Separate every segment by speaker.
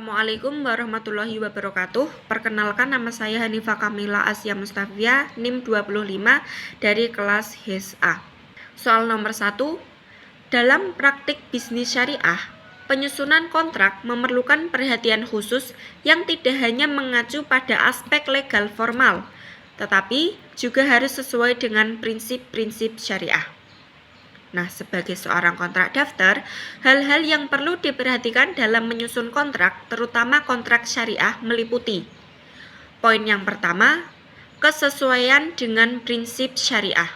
Speaker 1: Assalamualaikum warahmatullahi wabarakatuh. Perkenalkan, nama saya Hanifah Kamila Asya Mustafia, NIM 25 dari kelas HES-A. Soal nomor 1. Dalam praktik bisnis syariah, penyusunan kontrak memerlukan perhatian khusus yang tidak hanya mengacu pada aspek legal formal, tetapi juga harus sesuai dengan prinsip-prinsip syariah. Nah, sebagai seorang kontrak daftar, hal-hal yang perlu diperhatikan dalam menyusun kontrak, terutama kontrak syariah, meliputi: poin yang pertama, kesesuaian dengan prinsip syariah.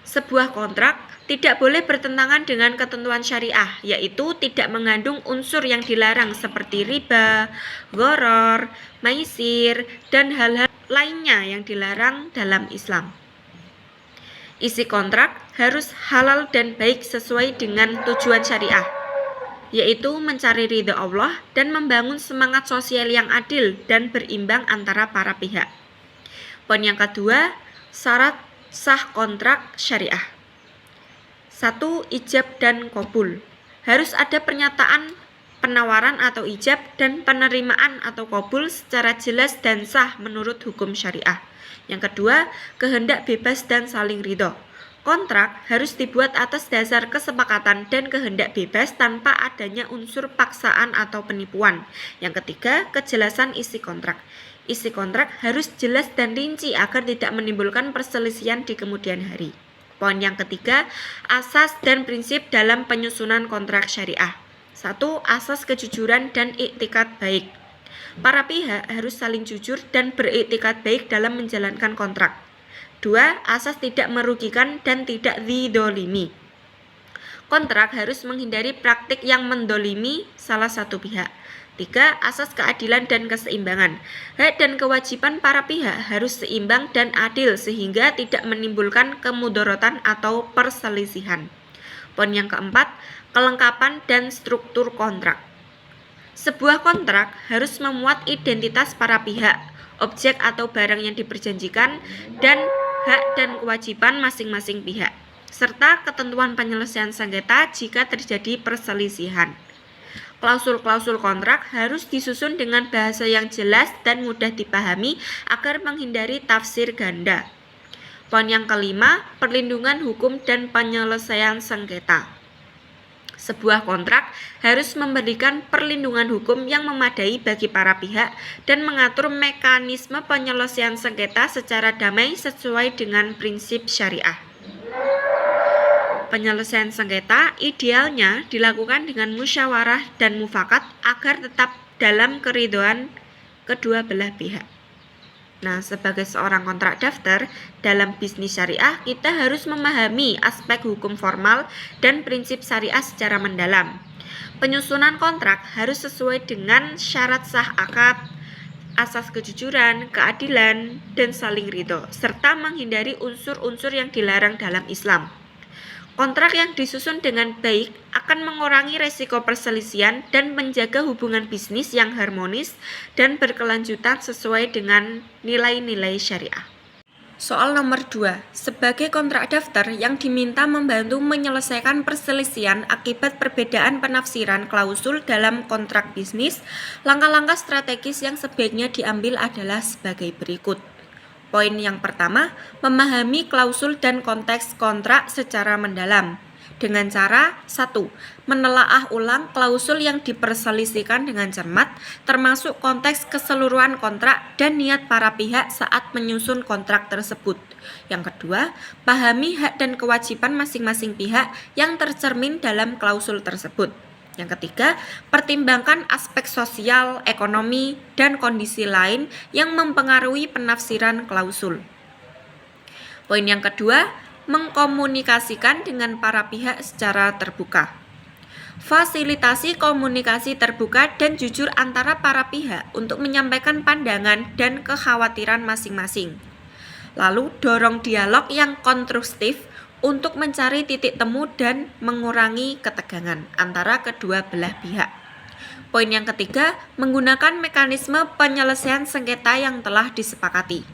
Speaker 1: Sebuah kontrak tidak boleh bertentangan dengan ketentuan syariah, yaitu tidak mengandung unsur yang dilarang seperti riba, gharar, maisir, dan hal-hal lainnya yang dilarang dalam Islam. Isi kontrak harus halal dan baik sesuai dengan tujuan syariah, yaitu mencari ridha Allah dan membangun semangat sosial yang adil dan berimbang antara para pihak. Poin yang kedua, syarat sah kontrak syariah. 1. Ijab dan qabul. Harus ada pernyataan penawaran atau ijab dan penerimaan atau qabul secara jelas dan sah menurut hukum syariah. Yang kedua, kehendak bebas dan saling ridho. Kontrak harus dibuat atas dasar kesepakatan dan kehendak bebas tanpa adanya unsur paksaan atau penipuan. Yang ketiga, kejelasan isi kontrak. Isi kontrak harus jelas dan rinci agar tidak menimbulkan perselisihan di kemudian hari. Poin yang ketiga, asas dan prinsip dalam penyusunan kontrak syariah. 1. Asas kejujuran dan iktikad baik. Para pihak harus saling jujur dan beriktikad baik dalam menjalankan kontrak. 2. Asas tidak merugikan dan tidak dzolimi. Kontrak harus menghindari praktik yang mendolimi salah satu pihak. 3. Asas keadilan dan keseimbangan. Hak dan kewajiban para pihak harus seimbang dan adil sehingga tidak menimbulkan kemudaratan atau perselisihan. Poin yang keempat, kelengkapan dan struktur kontrak. Sebuah kontrak harus memuat identitas para pihak, objek atau barang yang diperjanjikan, dan hak dan kewajiban masing-masing pihak, serta ketentuan penyelesaian sengketa jika terjadi perselisihan. Klausul-klausul kontrak harus disusun dengan bahasa yang jelas dan mudah dipahami agar menghindari tafsir ganda. Poin yang kelima, perlindungan hukum dan penyelesaian sengketa. Sebuah kontrak harus memberikan perlindungan hukum yang memadai bagi para pihak dan mengatur mekanisme penyelesaian sengketa secara damai sesuai dengan prinsip syariah. Penyelesaian sengketa idealnya dilakukan dengan musyawarah dan mufakat agar tetap dalam keridhaan kedua belah pihak. Nah, sebagai seorang kontrak daftar dalam bisnis syariah, kita harus memahami aspek hukum formal dan prinsip syariah secara mendalam. Penyusunan kontrak harus sesuai dengan syarat sah akad, asas kejujuran, keadilan, dan saling ridho, serta menghindari unsur-unsur yang dilarang dalam Islam. Kontrak yang disusun dengan baik akan mengurangi resiko perselisihan dan menjaga hubungan bisnis yang harmonis dan berkelanjutan sesuai dengan nilai-nilai syariah. Soal nomor 2. Sebagai kontrak daftar yang diminta membantu menyelesaikan perselisihan akibat perbedaan penafsiran klausul dalam kontrak bisnis, langkah-langkah strategis yang sebaiknya diambil adalah sebagai berikut. Poin yang pertama, memahami klausul dan konteks kontrak secara mendalam. Dengan cara 1. Menelaah ulang klausul yang diperselisihkan dengan cermat, termasuk konteks keseluruhan kontrak dan niat para pihak saat menyusun kontrak tersebut. Yang kedua, pahami hak dan kewajiban masing-masing pihak yang tercermin dalam klausul tersebut. Yang ketiga, pertimbangkan aspek sosial, ekonomi, dan kondisi lain yang mempengaruhi penafsiran klausul. Poin yang kedua, mengkomunikasikan dengan para pihak secara terbuka. Fasilitasi komunikasi terbuka dan jujur antara para pihak untuk menyampaikan pandangan dan kekhawatiran masing-masing. Lalu, dorong dialog yang konstruktif untuk mencari titik temu dan mengurangi ketegangan antara kedua belah pihak. Poin yang ketiga, menggunakan mekanisme penyelesaian sengketa yang telah disepakati.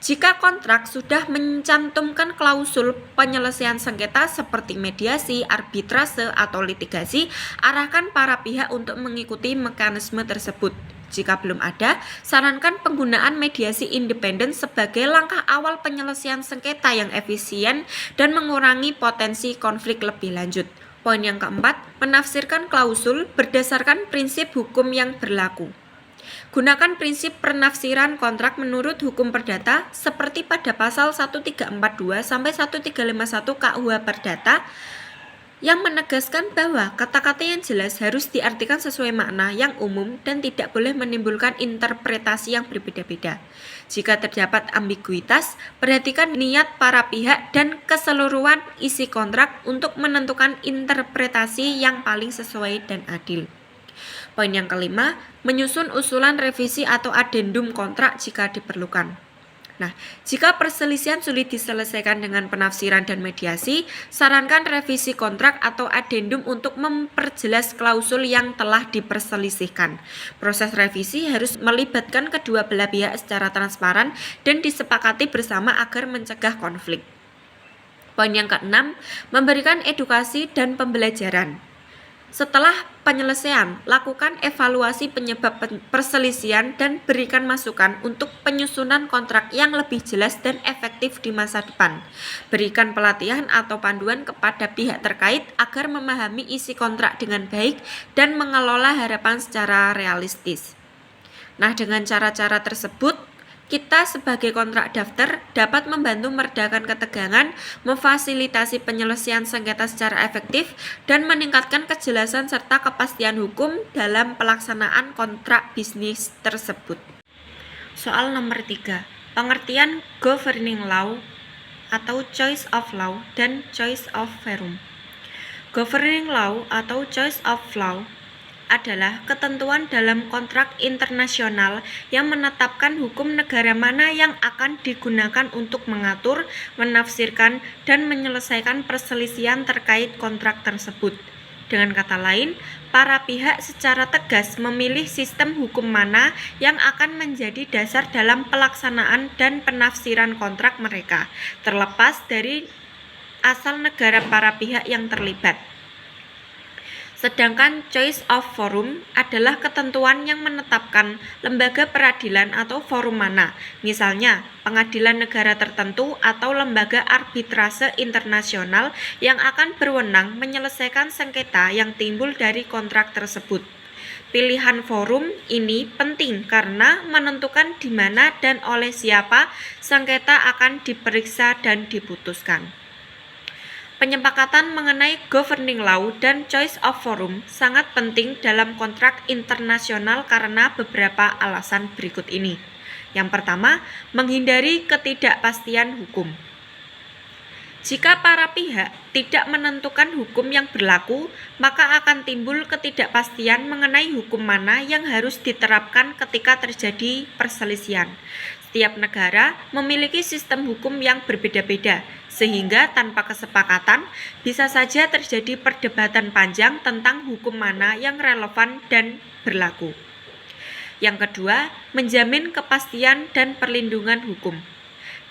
Speaker 1: Jika kontrak sudah mencantumkan klausul penyelesaian sengketa seperti mediasi, arbitrase, atau litigasi, arahkan para pihak untuk mengikuti mekanisme tersebut. Jika belum ada, sarankan penggunaan mediasi independen sebagai langkah awal penyelesaian sengketa yang efisien dan mengurangi potensi konflik lebih lanjut. Poin yang keempat, menafsirkan klausul berdasarkan prinsip hukum yang berlaku. Gunakan prinsip penafsiran kontrak menurut hukum perdata seperti pada pasal 1342 sampai 1351 KUH Perdata yang menegaskan bahwa kata-kata yang jelas harus diartikan sesuai makna yang umum dan tidak boleh menimbulkan interpretasi yang berbeda-beda. Jika terdapat ambiguitas, perhatikan niat para pihak dan keseluruhan isi kontrak untuk menentukan interpretasi yang paling sesuai dan adil. Poin yang kelima, menyusun usulan revisi atau adendum kontrak jika diperlukan. Nah, jika perselisihan sulit diselesaikan dengan penafsiran dan mediasi, sarankan revisi kontrak atau adendum untuk memperjelas klausul yang telah diperselisihkan. Proses revisi harus melibatkan kedua belah pihak secara transparan dan disepakati bersama agar mencegah konflik. Poin yang keenam, memberikan edukasi dan pembelajaran. Setelah penyelesaian, lakukan evaluasi penyebab perselisihan dan berikan masukan untuk penyusunan kontrak yang lebih jelas dan efektif di masa depan. Berikan pelatihan atau panduan kepada pihak terkait agar memahami isi kontrak dengan baik dan mengelola harapan secara realistis. Nah, dengan cara-cara tersebut, kita sebagai kontrak daftar dapat membantu meredakan ketegangan, memfasilitasi penyelesaian sengketa secara efektif, dan meningkatkan kejelasan serta kepastian hukum dalam pelaksanaan kontrak bisnis tersebut. Soal nomor 3. Pengertian governing law atau choice of law dan choice of forum. Governing law atau choice of law adalah ketentuan dalam kontrak internasional yang menetapkan hukum negara mana yang akan digunakan untuk mengatur, menafsirkan, dan menyelesaikan perselisihan terkait kontrak tersebut. Dengan kata lain, para pihak secara tegas memilih sistem hukum mana yang akan menjadi dasar dalam pelaksanaan dan penafsiran kontrak mereka, terlepas dari asal negara para pihak yang terlibat. Sedangkan choice of forum adalah ketentuan yang menetapkan lembaga peradilan atau forum mana, misalnya pengadilan negara tertentu atau lembaga arbitrase internasional yang akan berwenang menyelesaikan sengketa yang timbul dari kontrak tersebut. Pilihan forum ini penting karena menentukan di mana dan oleh siapa sengketa akan diperiksa dan diputuskan. Penyepakatan mengenai governing law dan choice of forum sangat penting dalam kontrak internasional karena beberapa alasan berikut ini. Yang pertama, menghindari ketidakpastian hukum. Jika para pihak tidak menentukan hukum yang berlaku, maka akan timbul ketidakpastian mengenai hukum mana yang harus diterapkan ketika terjadi perselisihan. Setiap negara memiliki sistem hukum yang berbeda-beda, sehingga tanpa kesepakatan bisa saja terjadi perdebatan panjang tentang hukum mana yang relevan dan berlaku. Yang kedua, menjamin kepastian dan perlindungan hukum.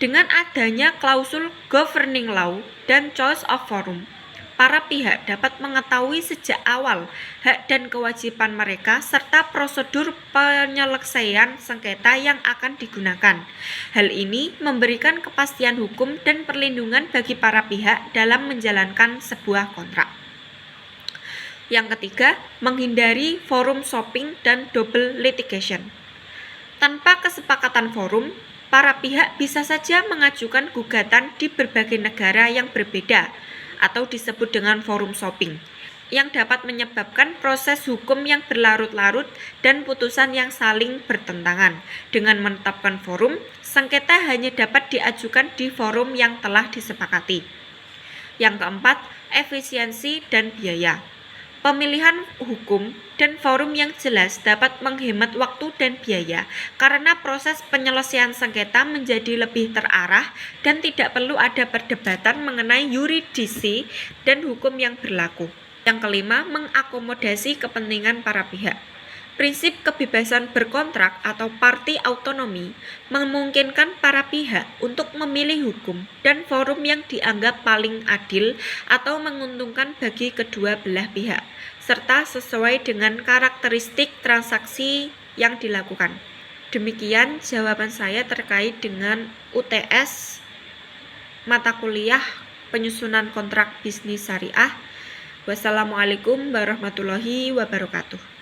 Speaker 1: Dengan adanya klausul governing law dan choice of forum, para pihak dapat mengetahui sejak awal hak dan kewajiban mereka serta prosedur penyelesaian sengketa yang akan digunakan. Hal ini memberikan kepastian hukum dan perlindungan bagi para pihak dalam menjalankan sebuah kontrak. Yang ketiga, menghindari forum shopping dan double litigation. Tanpa kesepakatan forum, para pihak bisa saja mengajukan gugatan di berbagai negara yang berbeda atau disebut dengan forum shopping, yang dapat menyebabkan proses hukum yang berlarut-larut dan putusan yang saling bertentangan. Dengan menetapkan forum, sengketa hanya dapat diajukan di forum yang telah disepakati. Yang keempat, efisiensi dan biaya. Pemilihan hukum dan forum yang jelas dapat menghemat waktu dan biaya karena proses penyelesaian sengketa menjadi lebih terarah dan tidak perlu ada perdebatan mengenai yuridisi dan hukum yang berlaku. Yang kelima, mengakomodasi kepentingan para pihak. Prinsip kebebasan berkontrak atau party autonomy memungkinkan para pihak untuk memilih hukum dan forum yang dianggap paling adil atau menguntungkan bagi kedua belah pihak, serta sesuai dengan karakteristik transaksi yang dilakukan. Demikian jawaban saya terkait dengan UTS mata kuliah penyusunan kontrak bisnis syariah. Wassalamualaikum warahmatullahi wabarakatuh.